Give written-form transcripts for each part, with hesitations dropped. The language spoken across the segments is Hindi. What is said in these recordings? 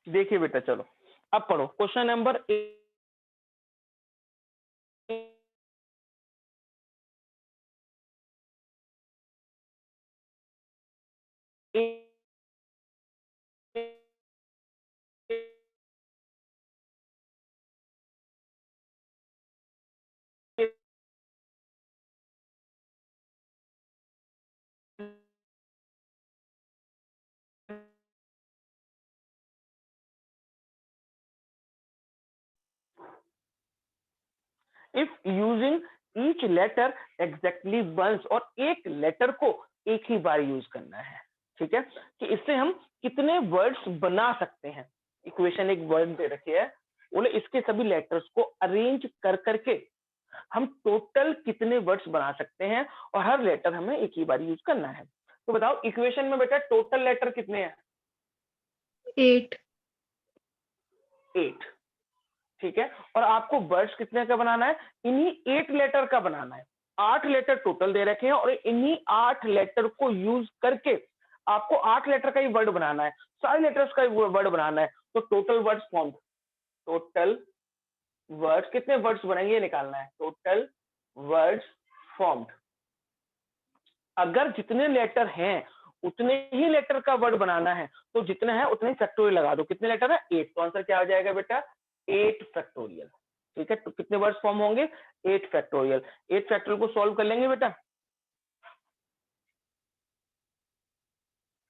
देखिए बेटा, चलो अब पढ़ो question number if using each letter exactly once, और एक लेटर को एक ही बार यूज करना है। ठीक है, कि इससे हम कितने वर्ड्स बना सकते हैं। इक्वेशन एक वर्ड दे रखी है, बोले इसके सभी लेटर्स को अरेंज कर करके हम टोटल कितने वर्ड्स बना सकते हैं, और हर लेटर हमें एक ही बार यूज करना है। तो बताओ इक्वेशन में बेटा टोटल लेटर कितने हैं? 8। 8। ठीक है, और आपको वर्ड्स कितने का बनाना है? इन्हीं 8 लेटर का बनाना है। 8 लेटर टोटल दे रखे हैं, और इन्हीं 8 लेटर को यूज करके आपको 8 लेटर का ही वर्ड बनाना है, सारे लेटर्स का वर्ड बनाना है। तो total words form, total words कितने वर्ड्स बनेंगे निकालना है, टोटल वर्ड्स फॉर्म्ड। अगर जितने लेटर हैं उतने ही लेटर का वर्ड बनाना है, तो जितने हैं उतने ही फैक्टोरियल लगा दो। कितने लेटर है? 8। तो आंसर क्या आ जाएगा बेटा? 8 फैक्टोरियल। ठीक है, तो कितने वर्ड्स फॉर्म होंगे? 8 फैक्टोरियल। 8 फैक्टोरियल को सॉल्व कर लेंगे बेटा।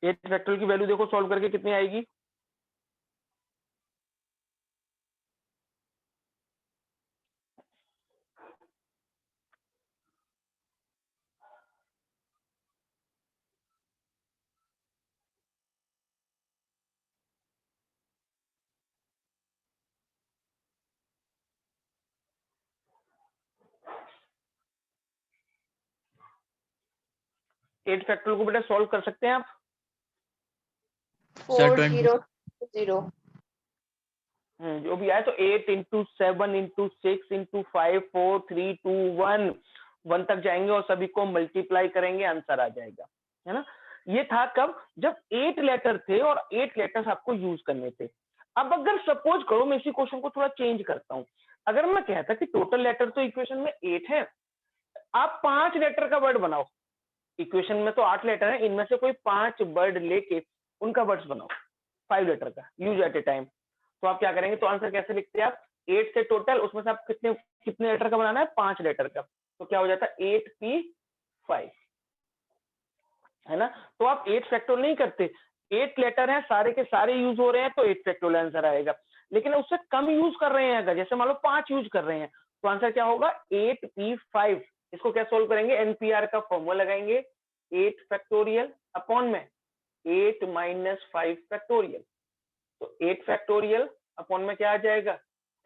8 फैक्टोरियल की वैल्यू देखो सॉल्व करके कितनी आएगी? एट फैक्टोरियल को बेटा सॉल्व कर सकते हैं आप? 4020। जो भी आए, तो 8 इंटू 7 इंटू 6 इंटू 5 4 3 2 1 तक जाएंगे और सभी को मल्टीप्लाई करेंगे, आंसर आ जाएगा। है ना? ये था कब? जब 8 लेटर थे और 8 लेटर्स आपको यूज करने थे। अब अगर सपोज करो, मैं इसी क्वेश्चन को थोड़ा चेंज करता हूं। अगर मैं कहता कि टोटल लेटर तो इक्वेशन में 8 है, आप 5 लेटर का वर्ड बनाओ। इक्वेशन में तो 8 लेटर है, इनमें से कोई 5 वर्ड लेके उनका वर्ड्स बनाओ, 5 लेटर का, यूज एट ए टाइम। तो आप क्या करेंगे? तो आंसर कैसे लिखते हैं आप? 8 से टोटल, उसमें से आप कितने कितने लेटर का बनाना है? 5 लेटर का। तो क्या हो जाता है? 8p5, है ना? तो आप 8 फैक्टोरियल नहीं करते, 8 लेटर है, सारे के सारे यूज हो रहे हैं, तो 8 फैक्टोरियल आंसर आएगा। लेकिन उससे कम यूज कर रहे हैं, अगर जैसे मान लो 5 यूज कर रहे हैं, तो आंसर क्या होगा? 8p5। इसको क्या सोल्व करेंगे? एनपीआर का फॉर्मूला लगाएंगे, 8 फैक्टोरियल अपॉन में 8 माइनस 5 फैक्टोरियल। तो 8 फैक्टोरियल अपॉन में क्या आ जाएगा?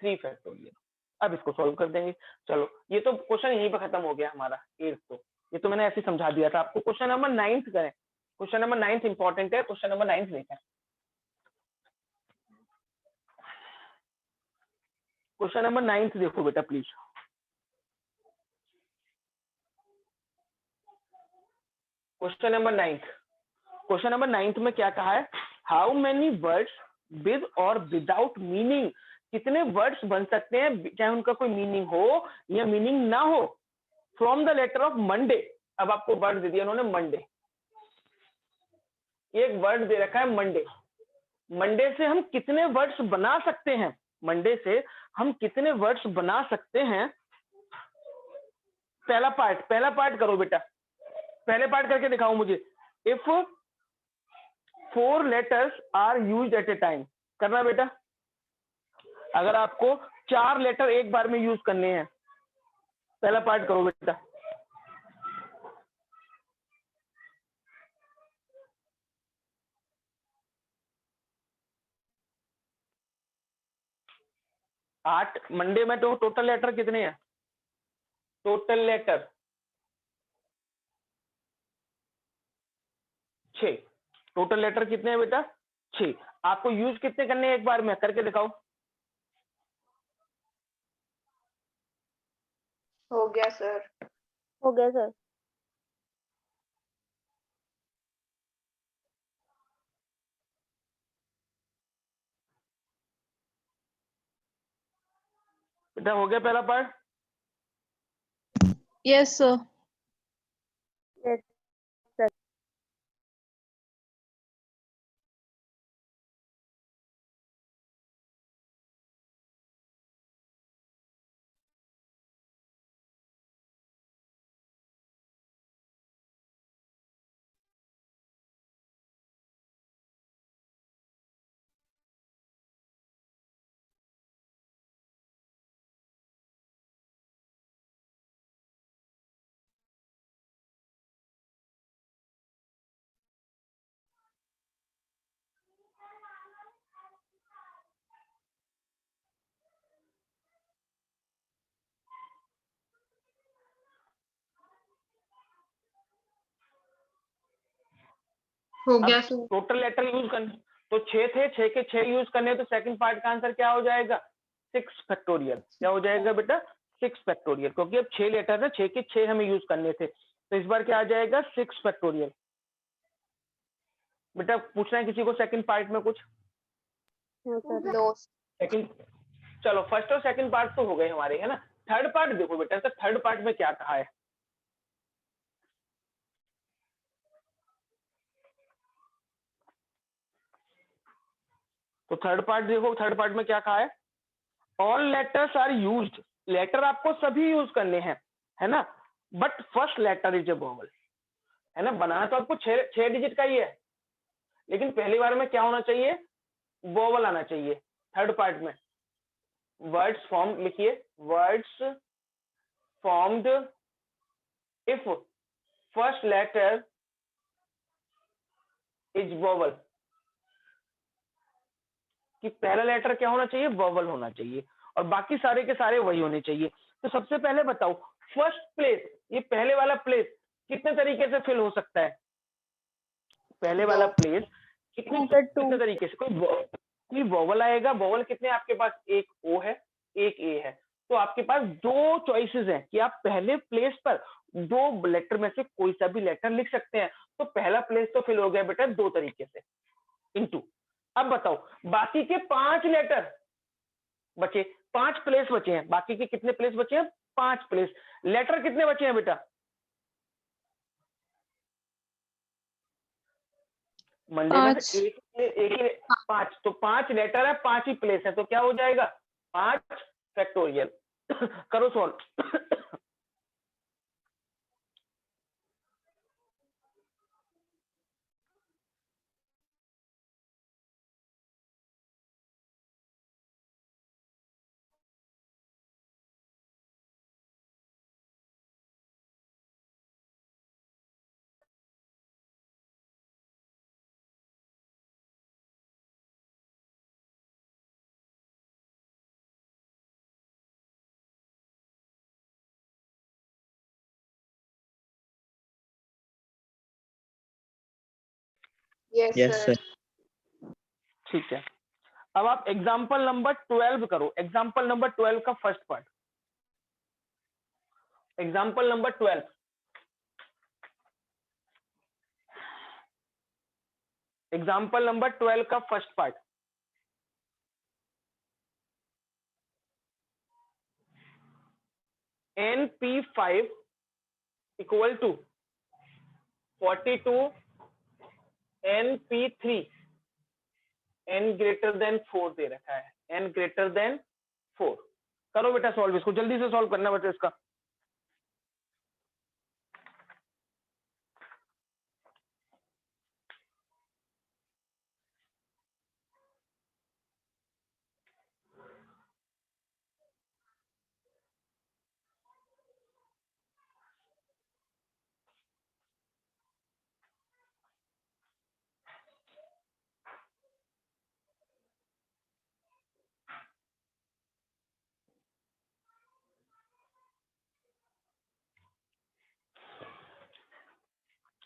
3 फैक्टोरियल। अब इसको सॉल्व कर देंगे। चलो, ये तो क्वेश्चन यहीं पर खत्म हो गया हमारा 8। तो ये तो मैंने ऐसे समझा दिया था आपको। क्वेश्चन नंबर 9 करें। क्वेश्चन नंबर 9 इंपॉर्टेंट है, क्वेश्चन नंबर 9 देखें। क्वेश्चन नंबर 9 देखो बेटा please. Question number 9, question number 9 में क्या कहा है? हाउ मेनी वर्ड्स विद और विदाउट मीनिंग, कितने वर्ड्स बन सकते हैं चाहे उनका कोई मीनिंग हो या मीनिंग ना हो, from the letter of Monday. अब आपको वर्ड दे दिया उन्होंने मंडे, एक वर्ड दे रखा है मंडे। मंडे से हम कितने वर्ड्स बना सकते हैं? मंडे से हम कितने वर्ड्स बना सकते हैं? पहला पार्ट करो बेटा, पहले पार्ट करके दिखाओ मुझे। If 4 letters are used at a time, करना बेटा। अगर आपको 4 लेटर एक बार में यूज करने हैं, पहला पार्ट करो बेटा। आठ मंडे में तो टोटल लेटर कितने हैं? Total letter 6। टोटल लेटर कितने हैं बेटा? 6। आपको यूज कितने करने हैं एक बार में? करके दिखाओ। हो गया सर। हो गया सर। बेटा हो गया पहला part? Yes, sir. Yes, sir. हो अब गया सर। टोटल लेटर यूज करने तो 6 थे, 6 के 6 यूज करने तो सेकंड पार्ट का आंसर क्या हो जाएगा? 6 फैक्टोरियल। क्या हो जाएगा बेटा? 6 फैक्टोरियल, क्योंकि अब 6 लेटर है, 6 के 6 हमें यूज करने थे, तो इस बार क्या आ जाएगा? 6 फैक्टोरियल। बेटा पूछना है किसी को सेकंड पार्ट में कुछ? No. सेकंड, चलो फर्स्ट और सेकंड पार्ट तो हो गए हमारे, है ना। थर्ड पार्ट देखो बेटा, तो थर्ड पार्ट में क्या कहा है? तो थर्ड पार्ट देखो, थर्ड पार्ट में क्या कहा है? All letters are used. Letter आपको सभी यूज करने हैं, है ना, but first letter is a vowel, है ना। बनाना तो आपको 6 डिजिट का ही है, लेकिन पहली बार में क्या होना चाहिए? वोवल आना चाहिए। थर्ड पार्ट में वर्ड्स फॉर्म लिखिए, words formed if first letter is vowel, कि पहला लेटर क्या होना चाहिए? वोवल होना चाहिए, और बाकी सारे के सारे वही होने चाहिए। तो सबसे पहले बताओ, फर्स्ट प्लेस, ये पहले वाला प्लेस कितने तरीके से फिल हो सकता है? पहले वाला प्लेस कितने तरीके से? कोई वोवल आएगा। वोवल कितने आपके पास? एक ओ है, एक ए है, तो आपके पास दो चॉइसेस हैं कि आप पहले प्लेस पर दो लेटर में से कोई सा भी लेटर लिख सकते हैं। तो पहला प्लेस तो फिल हो गया बेटा दो तरीके से, इनटू। अब बताओ बाकी के 5 लेटर बचे, 5 प्लेस बचे हैं, बाकी के कितने प्लेस बचे हैं? 5 प्लेस। लेटर कितने बचे हैं बेटा? मंडे में पाँच। एक 5, तो 5 लेटर है, 5 ही प्लेस है, तो क्या हो जाएगा? 5 फैक्टोरियल। करो सॉल्व। Yes, sir. ठीक है, अब आप एग्जाम्पल नंबर 12 करो। एग्जाम्पल नंबर 12 का first part, example number 12। Example number 12 का first part. NP5 equal to 42 NP3, n greater than 4 दे रखा है, n ग्रेटर देन 4। करो बेटा सॉल्व, इसको जल्दी से सॉल्व करना बेटा इसका।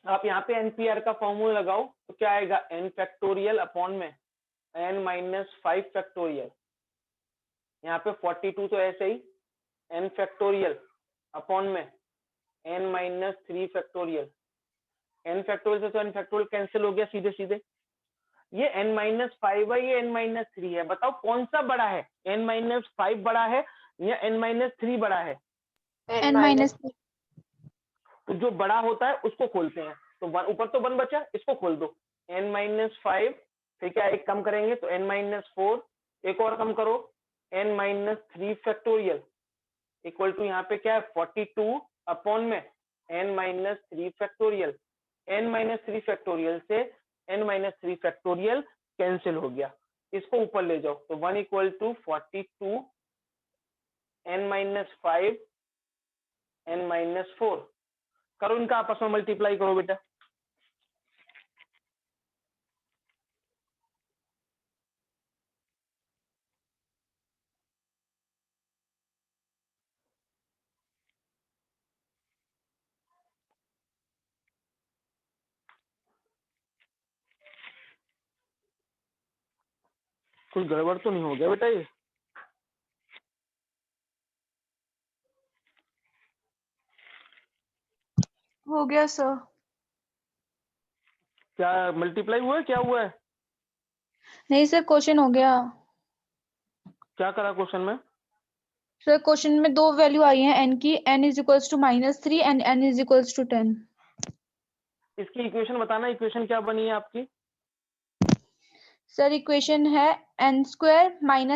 आप यहाँ पे एनपीआर का फॉर्मूला लगाओ तो क्या आएगा? n फैक्टोरियल अपॉन में n माइनस 5 फैक्टोरियल। यहाँ पे 42 तो ऐसे ही n फैक्टोरियल अपॉन में n minus 3 factorial. n factorial से तो n फैक्टोरियल कैंसिल हो गया सीधे सीधे। ये n माइनस 5 है, ये n माइनस 3 है। बताओ कौन सा बड़ा है? n माइनस 5 बड़ा है या n-3 बड़ा है? n-3 तो जो बड़ा होता है उसको खोलते हैं। तो ऊपर तो 1 बचा, इसको खोल दो। n-5, फिर क्या एक कम करेंगे तो n-4, एक और कम करो n-3 फैक्टोरियल इक्वल टू यहाँ पे क्या है 42 अपॉन में n-3 फैक्टोरियल। n-3 फैक्टोरियल से n-3 फैक्टोरियल कैंसिल हो गया, इसको ऊपर ले जाओ तो 1 इक्वल टू 42 n-5 n-4 करो, इनका आपस में मल्टीप्लाई करो बेटा। कुछ गड़बड़ तो नहीं हो गया बेटा ये? हो गया सर। क्या मल्टीप्लाई हुआ है, क्या हुआ है? नहीं सर, क्वेश्चन हो गया। क्या करा क्वेश्चन में? सर क्वेश्चन में 2 वैल्यू आई है n की, n is equals to -3 and n is equals to 10। इसकी इक्वेशन बताना, इक्वेशन क्या बनी है आपकी? सर इक्वेशन है n² -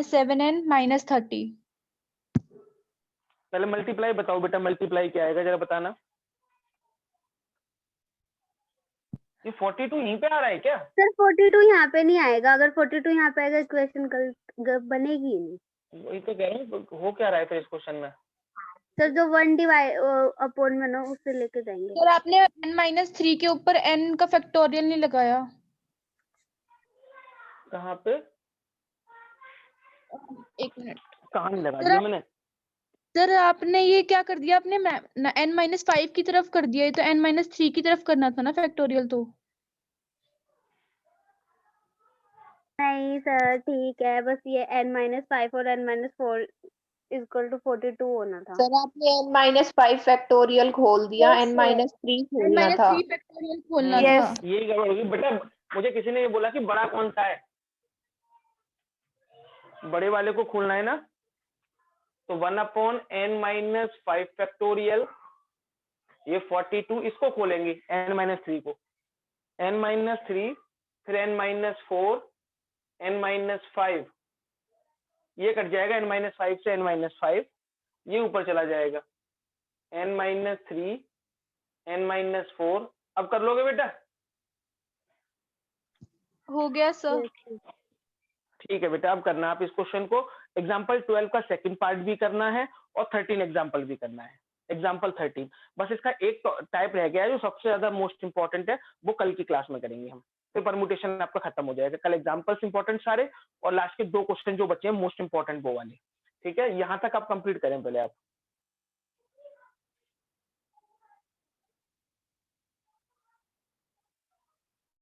7n - 30। पहले मल्टीप्लाई बताओ बेटा, मल्टीप्लाई क्या आएगा जरा बताना। ये 42 यहीं पे आ रहा है क्या? सर 42 यहाँ पे नहीं आएगा, अगर 42 यहाँ पे आएगा इक्वेशन बनेगी ही नहीं। वही तो कह रहा हूँ, हो क्या रहा है फिर इस क्वेश्चन में? सर जो 1 डिवाइड अपॉन में ना उससे लेके जाएंगे। सर आपने n-3 के ऊपर n का फैक्टोरियल नहीं लगाया। कहाँ पे? एक मिनट कहाँ नहीं लगा दिया मैंने? सर, आपने ये क्या कर दिया, आपने n-5 की तरफ कर दिया, ये तो n-3 की तरफ करना था ना फैक्टोरियल तो। नहीं सर ठीक है, बस ये n-5 और n-4 इक्वल टू 42 होना था। सर आपने n-5 फैक्टोरियल खोल दिया, Yes, sir. n-3 खोलना था। n-3 फैक्टोरियल खोलना Yes. था। यही गड़बड़ होगी बेटा। मुझे किसी ने ये बोला कि बड़ा कौन सा है, बड़े वाले को खोलना है ना। तो 1 अपॉन n-5 फैक्टोरियल, ये 42, इसको खोलेंगे n-3 को, n-3 फिर n-4 n-5, ये कट जाएगा n-5 से n-5, ये ऊपर चला जाएगा n-3 n-4। अब कर लोगे बेटा? हो गया सर। ठीक है बेटा, अब करना आप इस क्वेश्चन को। एग्जाम्पल 12 का सेकंड पार्ट भी करना है और 13 एग्जाम्पल भी करना है। एग्जाम्पल 13 बस इसका एक टाइप रह गया है जो सबसे ज्यादा मोस्ट इंपॉर्टेंट है, वो कल की क्लास में करेंगे हम, फिर परमुटेशन आपका खत्म हो जाएगा। कल एग्जाम्पल्स इंपॉर्टेंट सारे और लास्ट के 2 क्वेश्चन जो बचे हैं मोस्ट इंपॉर्टेंट वो वाले। ठीक है, यहाँ तक आप कंप्लीट करें पहले आप।